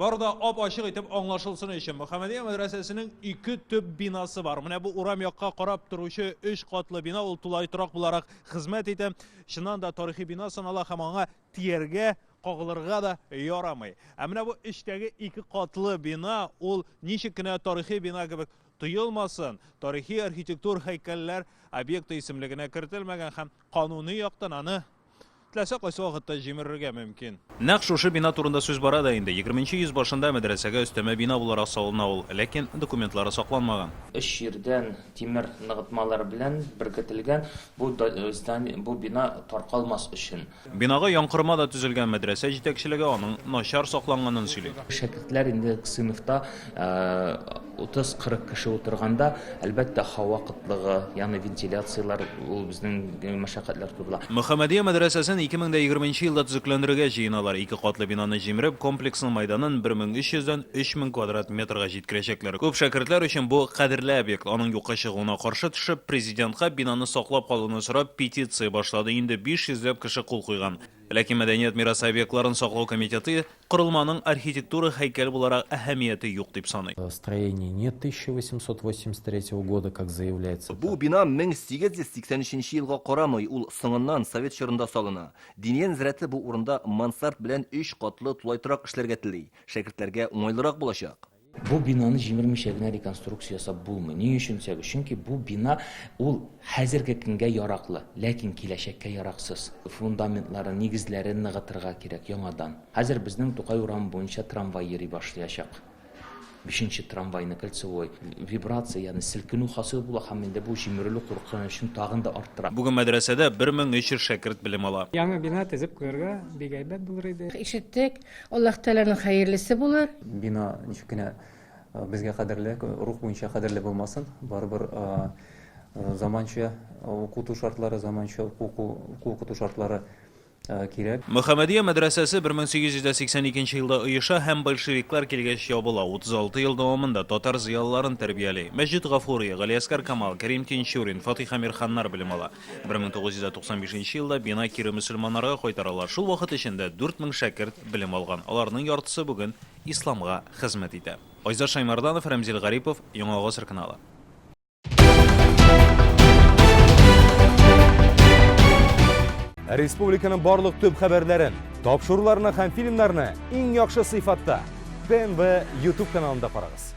Barda ap-açıq etib anlaşılsın üçün Muhammediyyə Mədrəsəsinin 2 tüp binası var. Менә bu uram yoqqa qarab turuşu 3 qatlı bina ул тулай торак буларак хезмәт итә. Шуннан да тарихи бина санала һәм аңа тияргә, кагылырга да ярамый. Ә менә бу эчтәге 2 катлы бина ул ничек кенә тарихи бина кебек тоелмасын. Тарихи архитектур һәйкәлләр объекты исемлегенә кертелмәгән һәм кануни яктан аны Теләсә кайсы вакытта җимерергә мөмкин. Нәкъ шушы бина турында сүз бара да инде. 20-нче йөз башында мәдрәсәгә өстәмә бина буларак салына ул, ләкин документлары сакланмаган. Өч җирдән тимер ныгытмалар белән беркетелгән бу бина таркалмас өчен. Бинага яңкырма да төзелгән, мәдрәсә җитәкчелеге аның начар сакланганын сөйли. Шәкертләр инде сыйныфта 30-40 кеше утырганда, әлбәттә һава кытлыгы, ягъни вентиляциялар ул безнең мәшәкатьләр турында. Мөхәммәдия мәдрәсәсен 2020 елда төзекләндерергә җыеналар. 2 катлы бинаны җимереп, комплексның майданын 1300-дән 3000 квадрат метрга җиткерәчәкләр. Күп шәкертләр өчен бу кадерле объект. Аның юкка чыгуына каршы төшеп, президентка бинаны саклап калуны сорап петиция башлады. Инде 500 кеше кул куйган. Ләкин Мәдәният мирасы объектларын саклау комитеты корылманың архитектура һәйкәл буларак әһәмияте юк дип саный. Строение нет 1883 года, как заявляется. Бу бина 1883 елга карамый, ул соңыннан Совет чорында салына. Диниян зираты бу урында мансард белән 3 катлы тулайтрак эшләргә тели. Шәкертләргә уңайлырак булачак. Бу бинаны җимермичә генә реконструкция ясап булмый. Ни өчен сәбәп? Чөнки бу бина ул хәзерге көнгә яраклы, ләкин киләчәккә яраксыз. Фундаментлары, нигезләре ныгытырга кирәк яңадан. Хәзер безнең Тукай урамы буенча трамвай йөри башлаячак. 5-нче трамвайны кольцевой вибрация, ягъни селкенү хасил була һәм инде бу җимерелү куркынычын тагын да арттыра. Бүген мәдрәсәдә 1300 шәкерт белем ала. Яңа бина төзеп куярга бик әйбәт булыр иде. Ишеттек, Аллаһ Тәгаләнең хәерлесе булыр. Бина ничек кенә безгә кадерле, рух буенча кадерле булмасын, барыбер заманча укыту шартлары, заманча укыту шартлары кирәк. Мөхәммәдия мәдрәсәсе 1882 елда оеша һәм большевиклар килгәч ябыла. 36 ел дәвамында татар зыялыларын тәрбияли. Мәҗит Гафури, Галиәскәр Камал, Кәрим Тинчурин, Фатих Амирханнар белем ала. 1995 елда бина кире мөселманнарга кайтаралар. Шул вакыт эчендә 4000 шәкерт белем алган. Аларның яртысы бүген исламга хезмәт итә. Айза Шаймарданов, Рамзил Гарипов, Яңа Гасыр каналы. Республиканың барлык төп хәбәрләрен, тапшыруларны һәм фильмнарны иң яхшы сыйфатта ТНВ YouTube каналында карагыз.